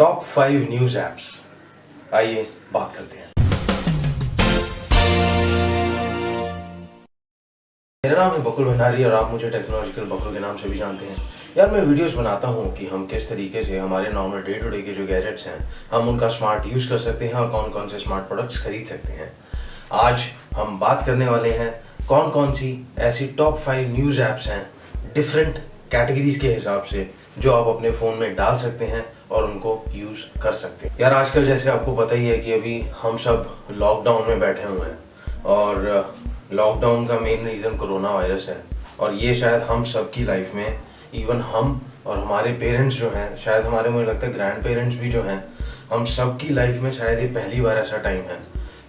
Top 5 news apps, आइए बात करते हैं। मेरा नाम है बकुल भंडारी और आप मुझे टेक्नोलॉजिकल बकुल के नाम से भी जानते हैं। यार मैं वीडियोस बनाता हूँ कि हम किस तरीके से हमारे नॉर्मल डे टू डे के जो गैजेट्स हैं हम उनका स्मार्ट यूज़ कर सकते हैं और कौन कौन से स्मार्ट प्रोडक्ट्स खरीद सकते हैं। आज हम बात करने वाले हैं कौन कौन सी ऐसी टॉप 5 न्यूज़ ऐप्स हैं डिफरेंट कैटेगरीज के हिसाब से जो आप अपने फ़ोन में डाल सकते हैं और उनको यूज़ कर सकते हैं। यार आजकल जैसे आपको पता ही है कि अभी हम सब लॉकडाउन में बैठे हुए हैं और लॉकडाउन का मेन रीज़न कोरोना वायरस है और ये शायद हम सब की लाइफ में, इवन हम और हमारे पेरेंट्स जो हैं, शायद हमारे मुझे लगता है ग्रैंड पेरेंट्स भी जो हैं, हम सब की लाइफ में शायद ये पहली बार ऐसा टाइम है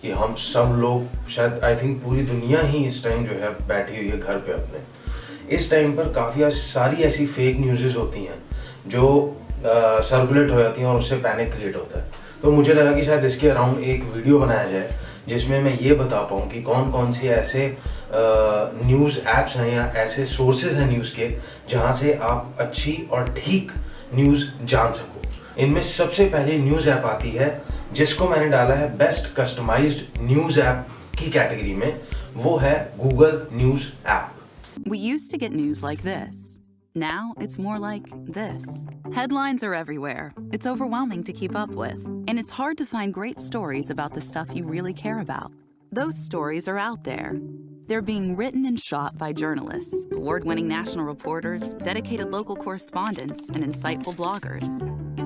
कि हम सब लोग, शायद आई थिंक पूरी दुनिया ही इस टाइम जो है बैठी हुई है घर पे अपने। इस टाइम पर काफ़ी सारी ऐसी फेक न्यूज़ होती हैं जो सर्कुलेट हो जाती हैं और उससे पैनिक क्रिएट होता है। तो मुझे लगा कि शायद इसके अराउंड एक वीडियो बनाया जाए जिसमें मैं ये बता पाऊँ कि कौन कौन से ऐसे न्यूज़ ऐप्स हैं या ऐसे सोर्सेज हैं न्यूज़ के जहाँ से आप अच्छी और ठीक न्यूज़ जान सको। इनमें सबसे पहले न्यूज़ ऐप आती है जिसको मैंने डाला है बेस्ट कस्टमाइज्ड न्यूज़ ऐप की कैटेगरी में, वो है Google news app. We used to get news like this. Now it's more like this. Headlines are everywhere. It's overwhelming to keep up with. And it's hard to find great stories about the stuff you really care about. Those stories are out there. They're being written and shot by journalists, award-winning national reporters, dedicated local correspondents, and insightful bloggers.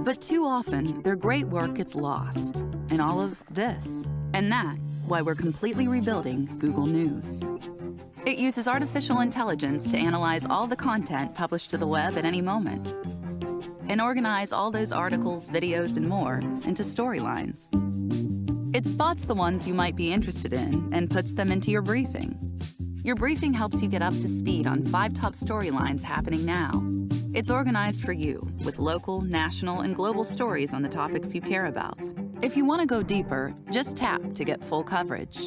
But too often, their great work gets lost in all of this. And that's why we're completely rebuilding Google News. It uses artificial intelligence to analyze all the content published to the web at any moment and organize all those articles, videos, and more into storylines. It spots the ones you might be interested in and puts them into your briefing. Your briefing helps you get up to speed on 5 top storylines happening now. It's organized for you with local, national, and global stories on the topics you care about. If you want to go deeper, just tap to get full coverage.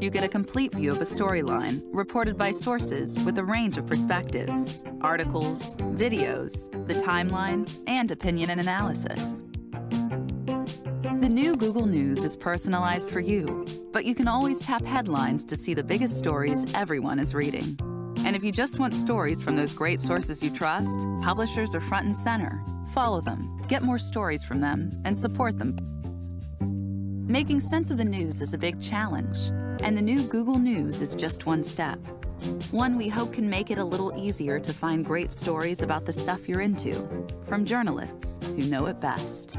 You get a complete view of a storyline reported by sources with a range of perspectives, articles, videos, the timeline, and opinion and analysis. The new Google News is personalized for you, but you can always tap headlines to see the biggest stories everyone is reading. And if you just want stories from those great sources you trust, publishers are front and center. Follow them, get more stories from them, and support them. Making sense of the news is a big challenge, and the new Google News is just one step. One we hope can make it a little easier to find great stories about the stuff you're into, from journalists who know it best.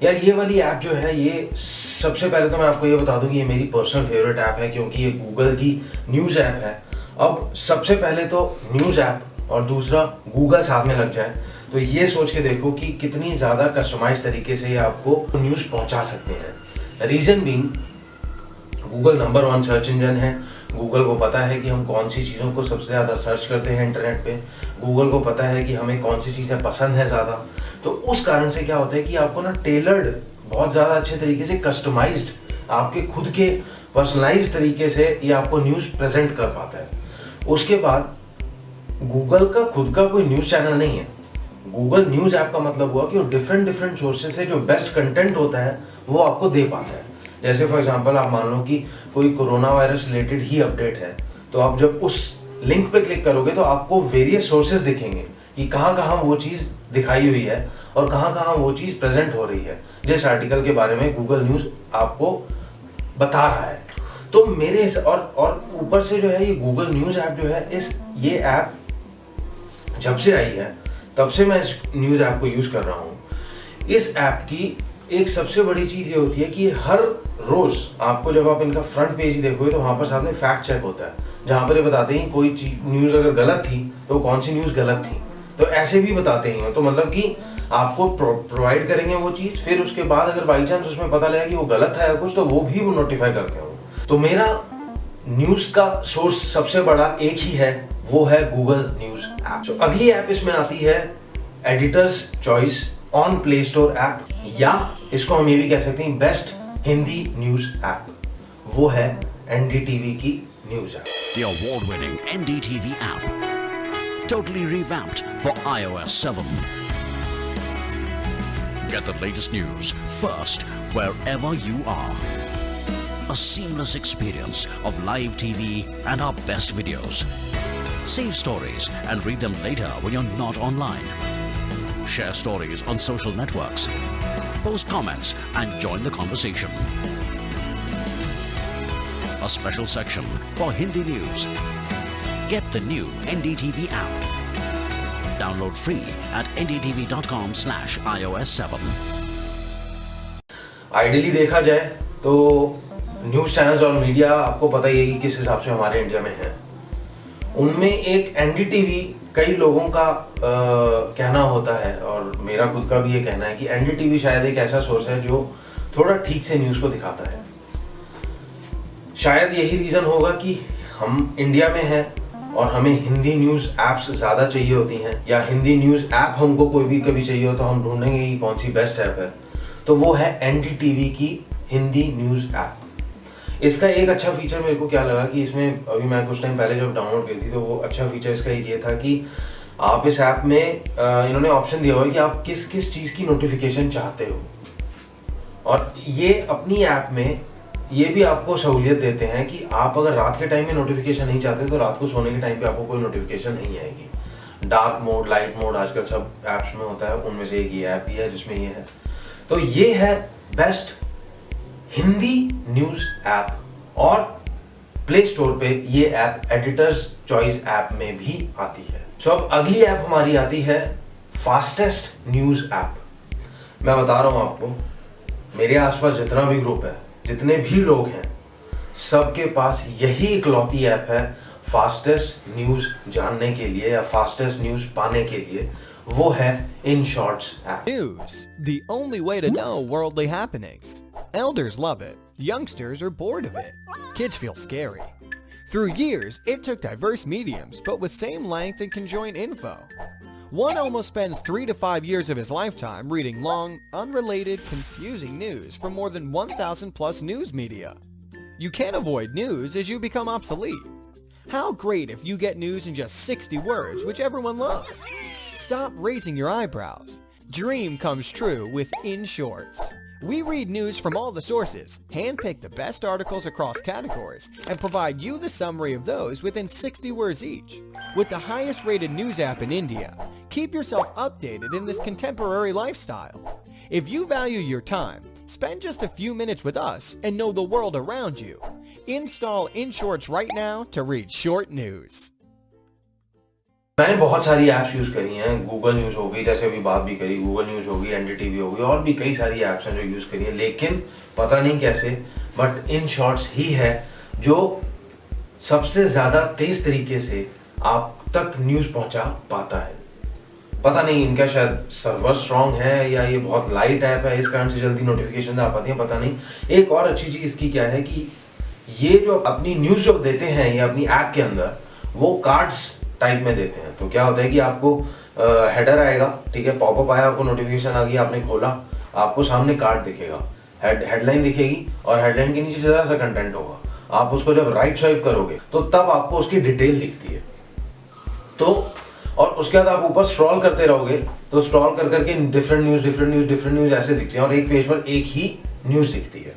यार ये वाली app जो है, ये सबसे पहले तो मैं आपको ये बता दूं कि ये मेरी पर्सनल फेवरेट ऐप है क्योंकि ये गूगल की न्यूज़ ऐप है। अब सबसे पहले तो न्यूज़ ऐप और दूसरा गूगल साथ में लग जाए तो ये सोच के देखो कि कितनी ज़्यादा कस्टमाइज तरीके से ये आपको न्यूज़ पहुंचा सकते हैं। Reason being, Google number 1 search engine है। गूगल को पता है कि हम कौन सी चीज़ों को सबसे ज़्यादा सर्च करते हैं इंटरनेट पे। गूगल को पता है कि हमें कौन सी चीज़ें पसंद है ज़्यादा। तो उस कारण से क्या होता है कि आपको ना टेलर्ड, बहुत ज़्यादा अच्छे तरीके से कस्टमाइज्ड, आपके खुद के पर्सनलाइज तरीके से ये आपको न्यूज़ प्रेजेंट कर पाता है। उसके बाद गूगल का खुद का कोई न्यूज़ चैनल नहीं है। गूगल न्यूज़ ऐप का मतलब हुआ कि वो डिफरेंट सोर्सेज से जो बेस्ट कंटेंट होता है वो आपको दे पाता है। जैसे फॉर एग्जांपल आप मान लो कि कोई कोरोना वायरस रिलेटेड ही अपडेट है, तो आप जब उस लिंक पे क्लिक करोगे तो आपको वेरियस सोर्सेज दिखेंगे कि कहाँ कहाँ वो चीज़ दिखाई हुई है और कहाँ कहाँ वो चीज़ प्रेजेंट हो रही है जिस आर्टिकल के बारे में गूगल न्यूज़ आपको बता रहा है। तो मेरे और ऊपर से जो है ये गूगल न्यूज़ ऐप जो है, ये ऐप जब से आई है तब से मैं इस न्यूज़ ऐप को यूज़ कर रहा हूँ। इस ऐप की एक सबसे बड़ी चीज़ ये होती है कि हर रोज़ आपको, जब आप इनका फ्रंट पेज ही देखोगे तो वहाँ पर साथ में फैक्ट चेक होता है जहाँ पर ये बताते हैं कोई चीज़ न्यूज़ अगर गलत थी तो कौन सी न्यूज़ गलत थी, तो ऐसे भी बताते हैं। तो मतलब कि आपको प्रोवाइड करेंगे वो चीज़, फिर उसके बाद अगर बाई चांस उसमें पता लगा कि वो गलत है या कुछ, तो वो भी वो नोटिफाई करते हैं। तो मेरा न्यूज़ का सोर्स सबसे बड़ा एक ही है, वो है गूगल न्यूज़ ऐप। तो अगली ऐप इसमें आती है editors choice on play store app, या इसको हम ये भी कह सकते हैं बेस्ट हिंदी न्यूज़ ऐप। वो है एनडीटीवी की news app. The award-winning NDTV app. totally revamped for iOS 7. Get the latest news first wherever you are. A seamless experience of live TV and our best videos. Save stories and read them later when you're not online. Share stories on social networks. Post comments and join the conversation. A special section for Hindi news. Get the new NDTV app. Download free at ndtv.com/iOS7. Ideally देखा जाए तो news channels और media आपको पता ही है कि किस हिसाब से हमारे इंडिया में है। उनमें एक एनडीटीवी कई लोगों का कहना होता है और मेरा खुद का भी ये कहना है कि एनडीटीवी शायद एक ऐसा सोर्स है जो थोड़ा ठीक से न्यूज़ को दिखाता है। शायद यही रीज़न होगा कि हम इंडिया में हैं और हमें हिंदी न्यूज़ ऐप्स ज़्यादा चाहिए होती हैं, या हिंदी न्यूज़ ऐप हमको कोई भी कभी चाहिए हो तो हम ढूंढेंगे कि कौन सी बेस्ट ऐप है, तो वो है एनडीटीवी की हिंदी न्यूज़ ऐप। इसका एक अच्छा फीचर मेरे को क्या लगा कि इसमें अभी मैं कुछ टाइम पहले जब डाउनलोड की थी तो वो अच्छा फीचर इसका ये था कि आप इस ऐप में इन्होंने ऑप्शन दिया हुआ है कि आप किस किस चीज़ की नोटिफिकेशन चाहते हो, और ये अपनी ऐप में ये भी आपको सहूलियत देते हैं कि आप अगर रात के टाइम में नोटिफिकेशन नहीं चाहते तो रात को सोने के टाइम पे आपको कोई नोटिफिकेशन नहीं आएगी। डार्क मोड, लाइट मोड आजकल सब ऐप्स में होता है, उनमें से एक ये ऐप भी है जिसमें ये है। तो ये है बेस्ट हिंदी न्यूज़ ऐप, और प्ले स्टोर पे ये ऐप एडिटर्स चॉइस ऐप में भी आती है। तो अब अगली ऐप हमारी आती है फास्टेस्ट न्यूज़ ऐप। मैं बता रहा हूँ आपको, मेरे आसपास जितना भी ग्रुप है, जितने भी लोग हैं, सबके पास यही इकलौती ऐप है फास्टेस्ट न्यूज़ जानने के लिए या फास्टेस्ट न्यूज़ पाने के लिए, वो है in shorts app. News, the only way to know worldly happenings. Elders love it. Youngsters are bored of it. Kids feel scary. Through years, it took diverse mediums, but with same length and conjoint info. One almost spends 3 to 5 years of his lifetime reading long, unrelated, confusing news from more than 1,000 plus news media. You can't avoid news as you become obsolete. How great if you get news in just 60 words, which everyone loves. Stop raising your eyebrows. Dream comes true with In Shorts. We read news from all the sources, handpick the best articles across categories, and provide you the summary of those within 60 words each. With the highest rated news app in India, keep yourself updated in this contemporary lifestyle. If you value your time, spend just a few minutes with us and know the world around you. Install In Shorts right now to read short news. मैंने बहुत सारी apps use करी हैं, Google news हो गई, जैसे अभी बात भी करी, गूगल न्यूज़ हो गई, एनडीटीवी हो गई, और भी कई सारी ऐप्स हैं जो यूज़ करी हैं, लेकिन पता नहीं कैसे बट इन शॉर्ट्स ही है जो सबसे ज़्यादा तेज़ तरीके से आप तक न्यूज़ पहुंचा पाता है। पता नहीं इनका शायद सर्वर स्ट्रॉन्ग है या ये बहुत लाइट ऐप है, इस कारण से जल्दी नोटिफिकेशन आ पाती है, पता नहीं। एक और अच्छी चीज़ इसकी क्या है कि ये जो अपनी न्यूज़ जो देते हैं ये अपनी ऐप के अंदर, वो कार्ड्स टाइप में देते हैं। तो क्या होता है कि आपको हेडर आएगा, ठीक है, पॉपअप आया, आपको नोटिफिकेशन आ गई, आपने खोला, आपको सामने कार्ड दिखेगा, हेडलाइन दिखेगी और हेडलाइन के नीचे जरा सा कंटेंट होगा। आप उसको जब राइट स्वाइप करोगे तो तब आपको उसकी डिटेल दिखती है। तो और उसके बाद आप ऊपर स्क्रॉल करते रहोगे तो स्क्रॉल कर करके डिफरेंट न्यूज़ ऐसे दिखते हैं और एक पेज पर एक ही न्यूज़ दिखती है।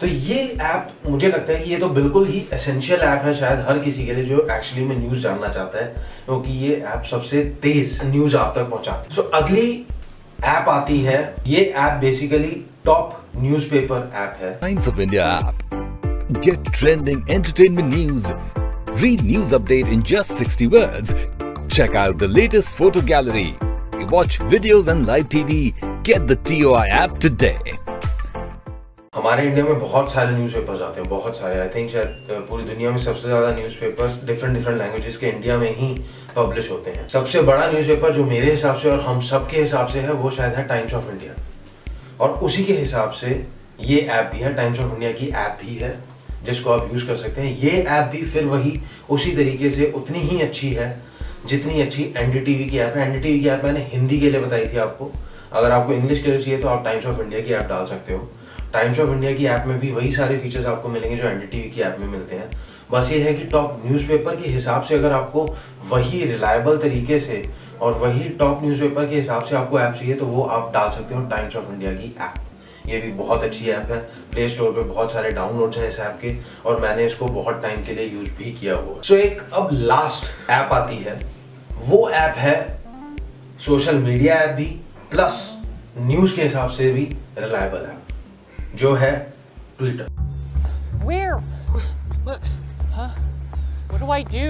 तो ये ऐप मुझे लगता है कि ये तो बिल्कुल ही एसेंशियल ऐप है शायद हर किसी के लिए जो एक्चुअली में न्यूज़ जानना चाहता है, क्योंकि ये ऐप सबसे तेज न्यूज़ आप तक पहुंचाती है। सो अगली ऐप आती है, ये app basically top newspaper app है। Times of India app. Get trending entertainment news. Read news update in just 60 words. Check out the latest photo gallery. Watch videos and live TV. Get the TOI app today. हमारे India में बहुत सारे newspapers आते हैं, बहुत सारे। I think शायद पूरी दुनिया में सबसे ज़्यादा न्यूज़पेपर्स डिफरेंट लैंग्वेजेस के इंडिया में ही पब्लिश होते हैं। सबसे बड़ा न्यूज़पेपर जो मेरे हिसाब से और हम सब के हिसाब से है वो शायद है टाइम्स ऑफ इंडिया, और उसी के हिसाब से ये ऐप भी है, टाइम्स ऑफ इंडिया की ऐप भी है जिसको आप यूज़ कर सकते हैं। ये ऐप भी फिर वही उसी तरीके से उतनी ही अच्छी है जितनी अच्छी एनडीटीवी की ऐप है। एनडीटीवी की ऐप मैंने हिंदी के लिए बताई थी आपको, अगर आपको इंग्लिश के लिए चाहिए तो आप टाइम्स ऑफ इंडिया की ऐप डाल सकते हो। टाइम्स ऑफ इंडिया की ऐप में भी वही सारे फीचर्स आपको मिलेंगे जो एनडीटीवी की ऐप में मिलते हैं, बस ये है कि टॉप न्यूज़पेपर के हिसाब से अगर आपको वही रिलायबल तरीके से और वही टॉप न्यूज़पेपर के हिसाब से आपको ऐप चाहिए तो वो आप डाल सकते हो टाइम्स ऑफ इंडिया की ऐप। ये भी बहुत अच्छी ऐप है, प्ले स्टोर पे बहुत सारे डाउनलोड्स हैं इस ऐप के और मैंने इसको बहुत टाइम के लिए यूज भी किया हुआ है। सो एक अब लास्ट ऐप आती है, वो ऐप है सोशल मीडिया ऐप भी प्लस न्यूज़ के हिसाब से भी रिलायबल ऐप, जो है Twitter. Where? What? Huh? What do I do?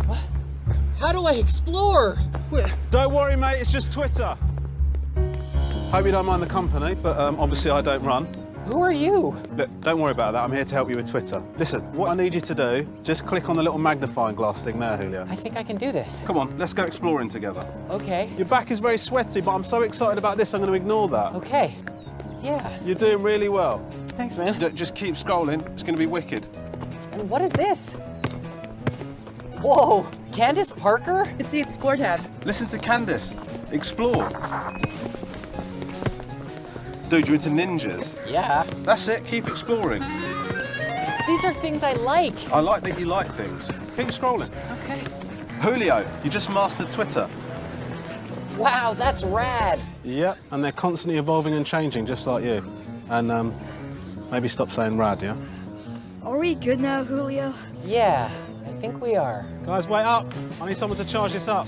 What? How do I explore? Where? Don't worry, mate, it's just Twitter. Hope you don't mind the company, but obviously I don't run. Who are you? Look, don't worry about that, I'm here to help you with Twitter. Listen, what I need you to do, just click on the little magnifying glass thing there, Julio. I think I can do this. Come on, let's go exploring together. Okay. Your back is very sweaty, but I'm so excited about this, I'm going to ignore that. Okay. Yeah. You're doing really well. Thanks, man. Just keep scrolling, it's going to be wicked. And what is this? Whoa! Candace Parker? It's the Explore tab. Listen to Candice. Explore. Dude, you're into ninjas. Yeah. That's it, keep exploring. These are things I like. I like that you like things. Keep scrolling. Okay. Julio, you just mastered Twitter. Wow, that's rad. Yep, and they're constantly evolving and changing, just like you. And maybe stop saying rad, yeah? Are we good now, Julio? Yeah, I think we are. Guys, wait up. I need someone to charge this up.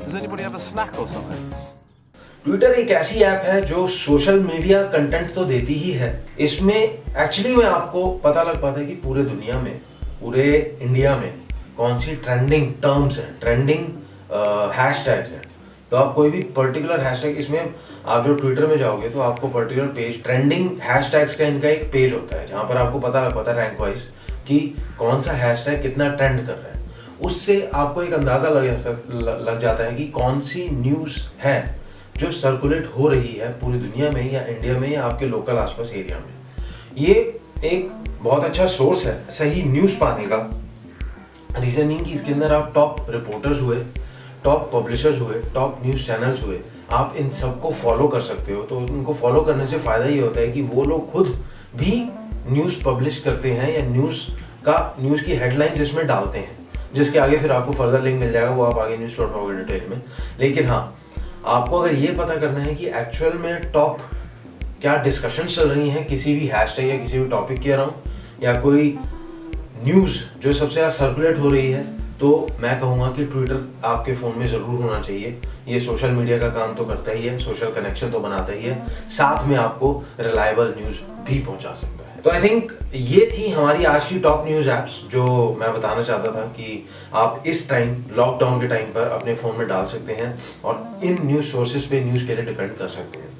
Does anybody have a snack or something? Twitter एक ऐसी app है जो social media content तो देती ही है, इसमें actually में आपको पता लग पाता है कि पूरे दुनिया में, पूरे इंडिया में कौन सी ट्रेंडिंग टर्म्स हैं, ट्रेंडिंग हैशटैग्स हैं। तो आप कोई भी पर्टिकुलर हैशटैग, इसमें आप जो ट्विटर में जाओगे तो आपको पर्टिकुलर पेज, ट्रेंडिंग हैशटैग्स का इनका एक पेज होता है जहाँ पर आपको पता लग पाता है रैंक वाइज कि कौन सा हैशटैग कितना ट्रेंड कर रहा है। उससे आपको एक अंदाज़ा लग जाता है कि कौन सी न्यूज़ है जो सर्कुलेट हो रही है पूरी दुनिया में या इंडिया में या आपके लोकल आसपास एरिया में। ये एक बहुत अच्छा सोर्स है सही न्यूज़ पाने का। रीजनिंग की इसके अंदर आप टॉप रिपोर्टर्स हुए, टॉप पब्लिशर्स हुए, टॉप न्यूज़ चैनल्स हुए, आप इन सबको फॉलो कर सकते हो। तो उनको फॉलो करने से फ़ायदा ये होता है कि वो लोग खुद भी न्यूज़ पब्लिश करते हैं या न्यूज़ की हेडलाइन जिसमें डालते हैं, जिसके आगे फिर आपको फर्दर लिंक मिल जाएगा, वो आप आगे न्यूज़ पढ़ पाओगे डिटेल में। लेकिन हाँ, आपको अगर ये पता करना है कि एक्चुअल में टॉप क्या डिस्कशन चल रही हैं किसी भी हैशटैग या किसी भी टॉपिक के अराउंड या कोई न्यूज़ जो सबसे ज़्यादा सर्कुलेट हो रही है, तो मैं कहूँगा कि ट्विटर आपके फ़ोन में ज़रूर होना चाहिए। ये सोशल मीडिया का काम तो करता ही है, सोशल कनेक्शन तो बनाता ही है, साथ में आपको रिलायबल न्यूज़ भी पहुँचा सकता है। तो आई थिंक ये थी हमारी आज की टॉप न्यूज़ ऐप्स जो मैं बताना चाहता था कि आप इस टाइम, लॉकडाउन के टाइम पर अपने फ़ोन में डाल सकते हैं और इन न्यूज़ सोर्सेज पे न्यूज़ के लिए डिपेंड कर सकते हैं।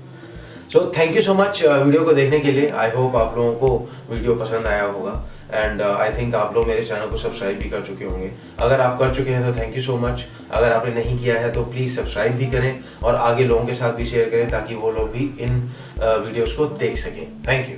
So thank you so much video को देखने के लिए। आई होप आप लोगों को वीडियो पसंद आया होगा एंड आई थिंक आप लोग मेरे चैनल को सब्सक्राइब भी कर चुके होंगे। अगर आप कर चुके हैं तो थैंक यू सो मच। अगर आपने नहीं किया है तो प्लीज़ सब्सक्राइब भी करें और आगे लोगों के साथ भी शेयर करें ताकि वो लोग भी इन वीडियोज़ को देख सकें। Thank you.